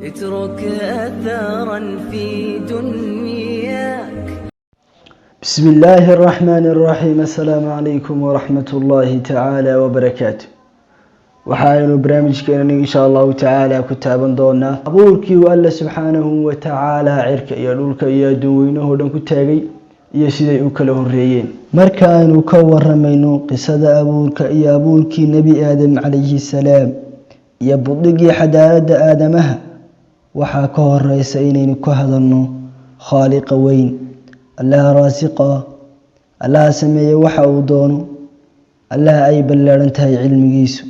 اترك أثرا في دنياك. بسم الله الرحمن الرحيم. السلام عليكم ورحمة الله تعالى وبركاته. waxaaynu barnaamijkeena insha Allah ta'ala ku taaban doonaa abuurkii uu Allah subhanahu wa ta'ala cirka iyo dhulka iyo adduunyada dhan ku taagay iyo siday u kala horeeyeen. marka aanu ka waramayno qisada abuurka iyo abuurkii nabi aadam calayhi salaam iyo buddigii xadaaradda aadamaha, waxaa ka horeysa inaynu ka hadalno khaaliqa weyn, Allah raasiqa, Allah sameeyay waxa uu doono, Allah ay ballaaran tahay cilmigiisu,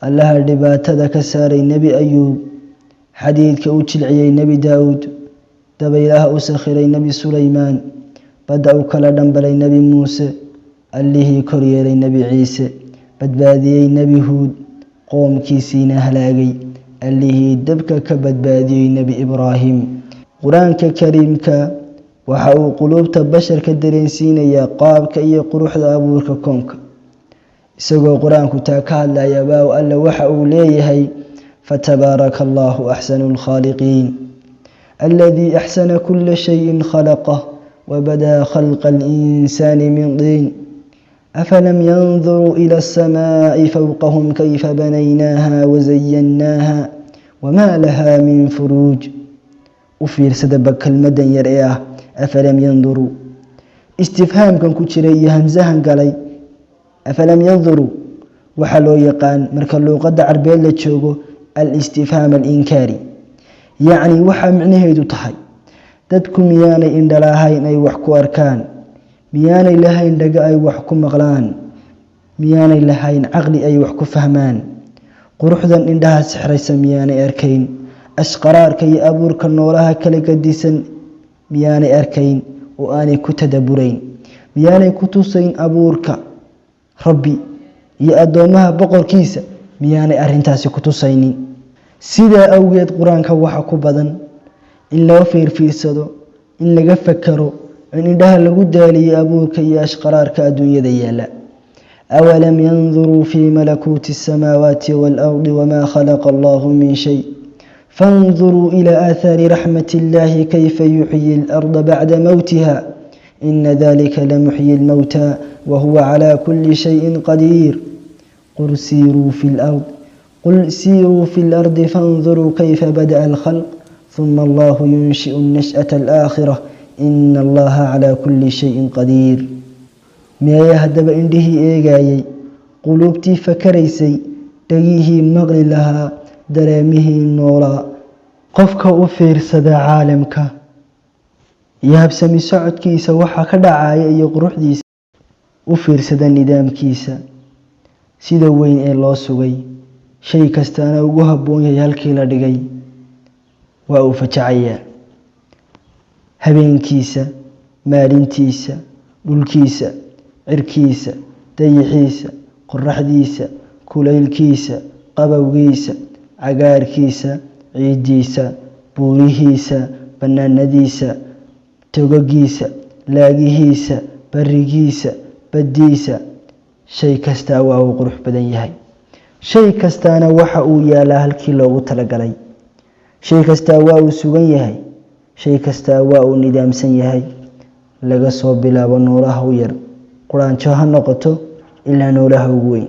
Allah dhibaatada ka saaray nabi ayuub, xadiidka u jilciyay nabi daawud, dabaylaha u sakhiray nabi sulaymaan, badda u kala dhambalay nabi muuse, allihii kor yeelay nabi ciise, badbaadiyey nabi huud, qoomkiisiina halaagay, allihii dabka ka badbaadiyey nabi ibraahim. qur-aanka kariimka waxa uu quluubta basharka dareensiinayaa qaabka iyo quruxda abuurka koonka. isagoo qur-aanku taa ka hadlaya baa alla waxa uu leeyahay fatabaaraka allahu axsanu lkhaaliqiin alladii axsana kulla shayin khalaqah wabadaa khalqa alinsaani min diin afalam yanduruu ila alsamaa'i fawqahum kayfa banaynaaha wazayannaaha wamaa lahaa min furuuj. u fiirsadaba kelmadan yar ee ah afalam yanduruu, istifhaamkan ku jiray iyo hamsahan galay afalam yanduruu waxaa loo yaqaan marka luuqadda carbeed la joogo al-istifhaam al-inkaari, yacni waxaa micnaheedu tahay dadku miyaanay indhalahayn ay wax ku arkaan, miyaanay lahayn dhaga ay wax ku maqlaan, miyaanay lahayn caqli ay wax ku fahmaan, quruxdan indhaha sixraysa miyaanay arkayn, ashqaraarka iyo abuurka noolaha kala gadisan miyaanay arkayn oo aanay ku tadabburayn, miyaanay ku tusayn abuurka rabbi iyo addoomaha boqorkiisa, miyaanay arrintaasi ku tusaynin. sidaa awgeed qur-aanka waxa ku badan in laga fiirfiirsado, in laga fakaro, in indhaha lagu daaliyo abuurka iyo ashqaraarka adduunyada yaala. awalam yanduruu fii malakuuti asamaawaati waalardi wamaa khalaqa allahu min shay فانظروا إلى آثار رحمة الله كيف يحيي الأرض بعد موتها إن ذلك لمحيي الموتى وهو على كل شيء قدير قل سيروا في الأرض فانظروا كيف بدأ الخلق ثم الله ينشئ النشأة الآخرة إن الله على كل شيء قدير. ما يهدب عنده إيجاي قلوبتي فكريسي تجيه مغني لها dareemihii noolaa. qofka u fiirsada caalamka iyo habsami socodkiisa waxa ka dhacaya iyo quruxdiisa, u fiirsada nidaamkiisa sida weyn ee loo sugay, shay kastaana ugu habboon yahay halkii la dhigay, waa uu fajacayaa. habeenkiisa, maalintiisa, dhulkiisa, cirkiisa, dayixiisa, qoraxdiisa, kulaylkiisa, qabowgiisa, cagaarkiisa, ciidiisa, buurihiisa, banaanadiisa, togagiisa, laagihiisa, barigiisa, baddiisa, shay kastaa waa uu qurux badan yahay. shay kastaana waxa uu yaalaa halkii loogu talagalay. shay kastaa waa uu sugan yahay, shay kastaa waa uu nidaamsan yahay, laga soo bilaabo noolaha u yar, quraanjo ha noqoto, ilaa noolaha ugu weyn.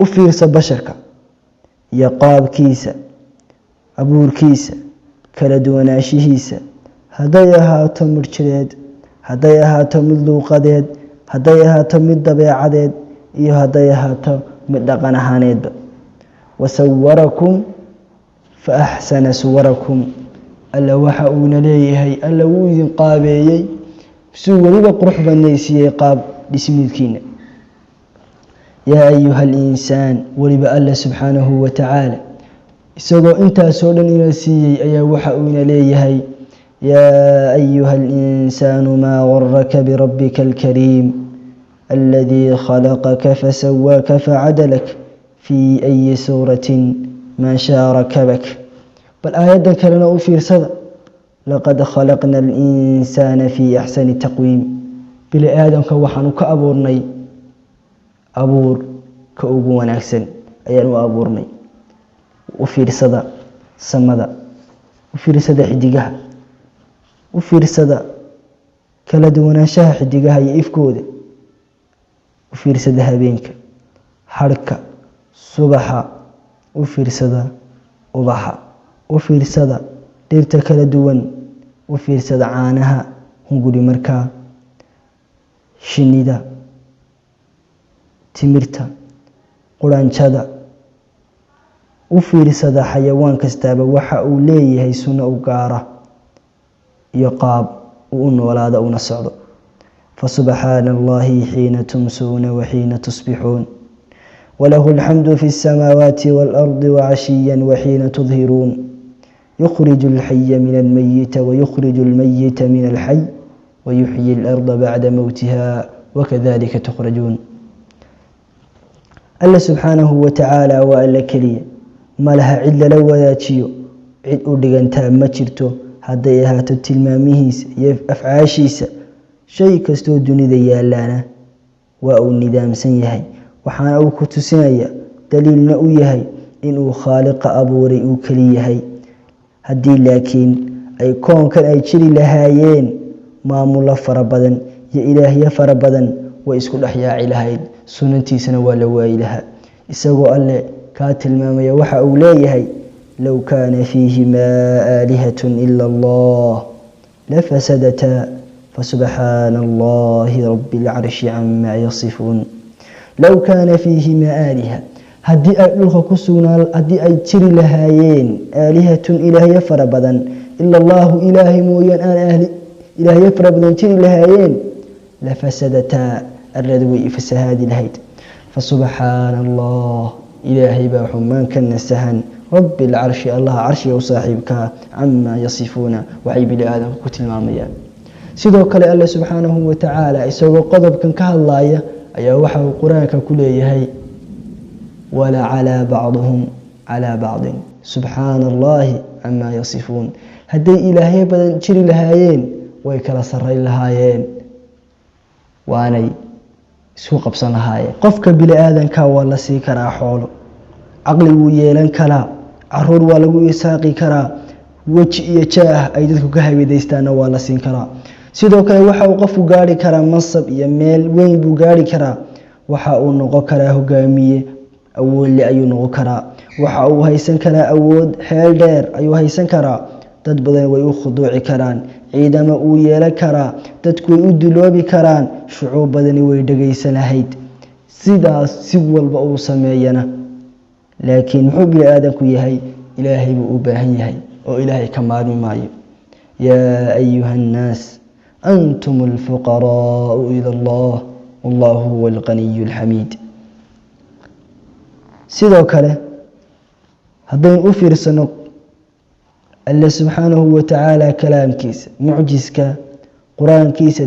u fiirsa basharka iyo qaabkiisa, abuurkiisa, kala duwanaanshihiisa, hadday ahaato mid jireed, hadday ahaato mid luuqadeed, hadday ahaato mid dabeecadeed, iyo hadday ahaato mid dhaqan ahaaneedba. wasawarakum fa axsana suwarakum. alla waxa uuna leeyahay alla wuu idin qaabeeyey suu weliba qurux badnaysiiyey qaab dhismiidkiina. yaa ayuha alinsaan, weliba alla subxaanahu wa tacaala isagoo intaasoo dhan ina siiyey ayaa waxa uuna leeyahay yaa ayuha alinsaanu maa garaka birabbika alkariim alladii khalaqaka fasawaaka facadalak fii ayi suuratin maa shaa rakabak. bal aayaddan kalena u fiirsada laqad khalaqna alinsaana fii axsani taqwiim. bini aadamka waxaanu ka abuurnay abuur ka ugu wanaagsan ayaan u abuurnay. u fiirsada samada, u fiirsada xidigaha, u fiirsada kala duwanaanshaha xidigaha iyo ifkooda, u fiirsada habeenka, harka, subaxa, u fiirsada ubaxa, u fiirsada dhirta kala duwan, u fiirsada caanaha hunguri markaa, shinida, timirta, quranjada, u fiirsada xayawaan kastaaba waxa uu leeyahay sunno u gaara iyo qaab uu u noolaada una socdo. fasubxaana allahi xiina tumsuuna waxiina tusbixuun walahu alxamdu fi الsamaawaati wاlardi wacashiya waxiina tudhiruun yukhriju alxaya min almayita wayukhriju almayita min alxay wayuxyi اlarda bacda mowtiha wakadalika tukhrajuun. alla subxaanahu watacaala waa alla keliya, ma laha cid lala wadaajiyo, cid u dhigantaa ma jirto hadday ahaato tilmaamihiisa iyo afcaashiisa. shay kastoo dunida yaalaana waa uu nidaamsan yahay, waxaana uu ku tusinaya daliilna u yahay inuu khaaliqa abuuray uu keli yahay. haddii laakiin ay koonkan ay jiri lahaayeen maamulo fara badan iyo ilaahyo fara badan way isku dhex yaaci lahayd, sunantiisana waa la waayi lahaa. isagoo alle kaa tilmaamaya waxa uu leeyahay low kaana fiihimaa aalihatun ila allah lafasadataa fasubxaana allahi rabi اlcarshi camaa yasifuun. low kaana fiihimaa aaliha, haddii ay dhulka ku sugnaan, haddii ay jiri lahaayeen aalihatun ilaahyo fara badan ila allahu ilaahay mooyaan aan ilaahyo fara badan jiri lahaayeen lafasadataa arladu way fasahaadi lahayd. fasubxaana allah, ilaahay baa xumaan ka nasahan, rabi اlcarshi allaha carshiga u saaxiibkaa, camaa yasifuuna waxay bini aadamka ku tilmaamayaan. sidoo kale alle subxaanahu watacaala isagoo qodobkan ka hadlaaya ayaa waxa uu qur-aanka ku leeyahay walacalaa bacduhum calaa bacdin subxaana allahi camaa yasifuun. hadday ilaahyo badan jiri lahaayeen way kala sarayn lahaayeen, waanay isku qabsan lahaayeen. qofka bini aadanka waa la sii karaa xoolo, caqli wuu yeelan karaa, caruur waa lagu isaaqi karaa, weji iyo jaah ay dadku ka habeedaystaana waa la siin karaa. sidoo kale waxa uu qofku gaari karaa mansab iyo meel weyn buu gaari karaa, waxa uu noqon karaa hogaamiye awoodle ayuu noqon karaa, waxa uu haysan karaa awood xeel dheer ayuu haysan karaa, dad badan way u khuduuci karaan, ciidamo uu yeelan karaa, dadku way u duloobi karaan, shucuub badani way dhegaysan lahayd. sidaas si walba uu sameeyana laakiin muxuu bini aadamku yahay? ilaahay buu u baahan yahay oo ilaahay ka maarmi maayo. yaa ayuha annaas antum alfuqaraau ila allah wallahu huwa alqaniyu alxamiid. sidoo kale haddaynu u fiirsano alle subxaanahu watacaala kalaamkiisa mucjiska qur-aankiisa,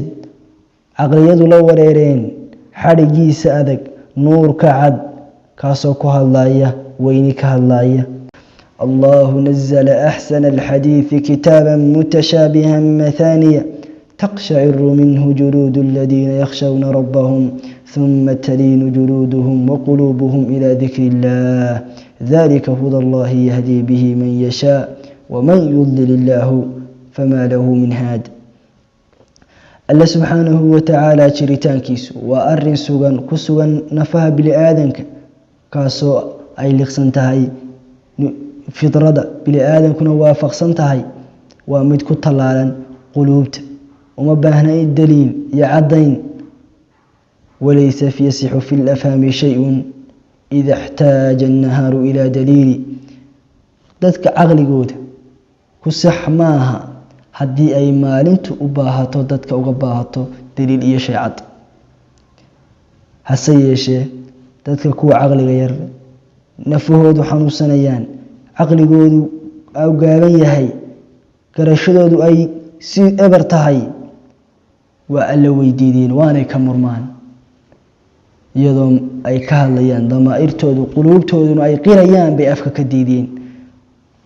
caqliyadu la wareereen, xadhigiisa adag, nuurka cad kaasoo ku hadlaya weyni ka hadlaya. allahu nazla axsana alxadiidi kitaaba mutashaabiha mathaniya taqshaciru minhu juluudu aladiina yakhshawna rabbahum ثم تلين جلودهم وقلوبهم إلى ذكر الله ذلك هدى الله يهدي به من يشاء ومن يضلل الله فما له من هاد. الله سبحانه وتعالى جريتانكيس وأرن سوغان كسوغان نفها بلآدنك كاسو أي لقسنتهي فطرة بلآدنك نوافق سنتهي ومد كتلالا قلوبت وما باهنا الدليل يعدين وليس يصح في الأفهام شيء إذا احتاج النهار إلى دليل. dadka caqligooda ku sax maaha haddii ay maalintu u baahato dadka uga baahato daliil iyo shay cad. hase yeeshee dadka kuwa caqliga yar nafahoodu xanuunsanayaan, caqligoodu uu gaaban yahay, garashadoodu ay si eber tahay, waa alla weydiideen waanay ka murmaan iyadoo ay ka hadlayaan damaa'irtoodu quluubtooduna ay qirayaan bay afka ka diideen.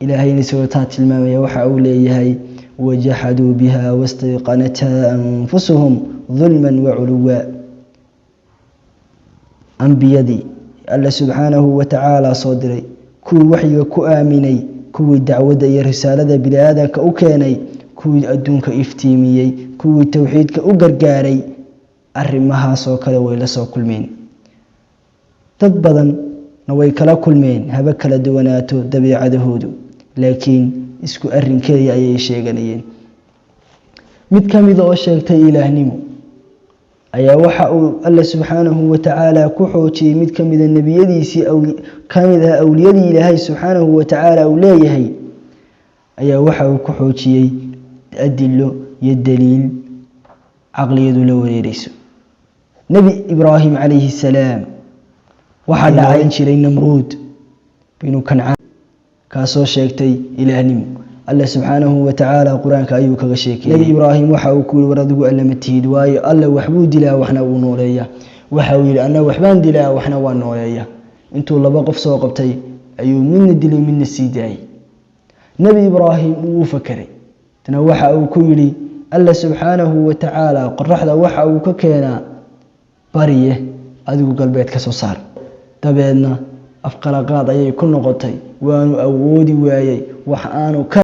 ilaahayna isagoo taa tilmaamaya waxa uu leeyahay wajaxaduu biha wastayqanathaa anfusuhum dulman waculuwa. ambiyadii alla subxaanahu watacaala soo diray kuwii waxyiga ku aaminay kuwii dacwadda iyo risaalada bini aadamka u keenay, kuwii adduunka iftiimiyey, kuwii tawxiidka u gargaaray. arrimahaas oo kale way la soo kulmeen. dad badanna way kala kulmeen, haba kala duwanaato dabiicadahoodu, laakiin isku arrin keliya ayay sheeganayeen. mid ka mid oo sheegtay ilaahnimo ayaa waxa uu alla subxaanahu wa tacaala ku xoojiyey mid ka mida nebiyadiisii ka mid ah awliyadii ilaahay subxaanahu wa tacaala uu leeyahay, ayaa waxa uu ku xoojiyey adilo iyo daliil caqliyadu la wareerayso. nebi ibraahim calayhi salaam waxaa dhacayn jiray namruud binu kancaan, kaasoo sheegtay ilaahnimo. alla subxaanahu wa tacaala qur-aanka ayuu kaga sheekeeyey. nebi ibraahim waxa uu ku yihi war adigu alla ma tihid, waayo alla waxbuu dilaa waxna wuu nooleeya. waxa uu yihi anna waxbaan dilaa waxna waa nooleeya. intuu laba qof soo qabtay ayuu midna dilay midna sii daayay. nebi ibraahim wuu fakeray, tana waxa uu ku yidhi alla subxaanahu wa tacaala qoraxda waxa uu ka keenaa bariye, adigu galbeed ka soo saar. dabeedna afqalaqaad ayay ku noqotay, waanu awoodi waayey wax aanu ka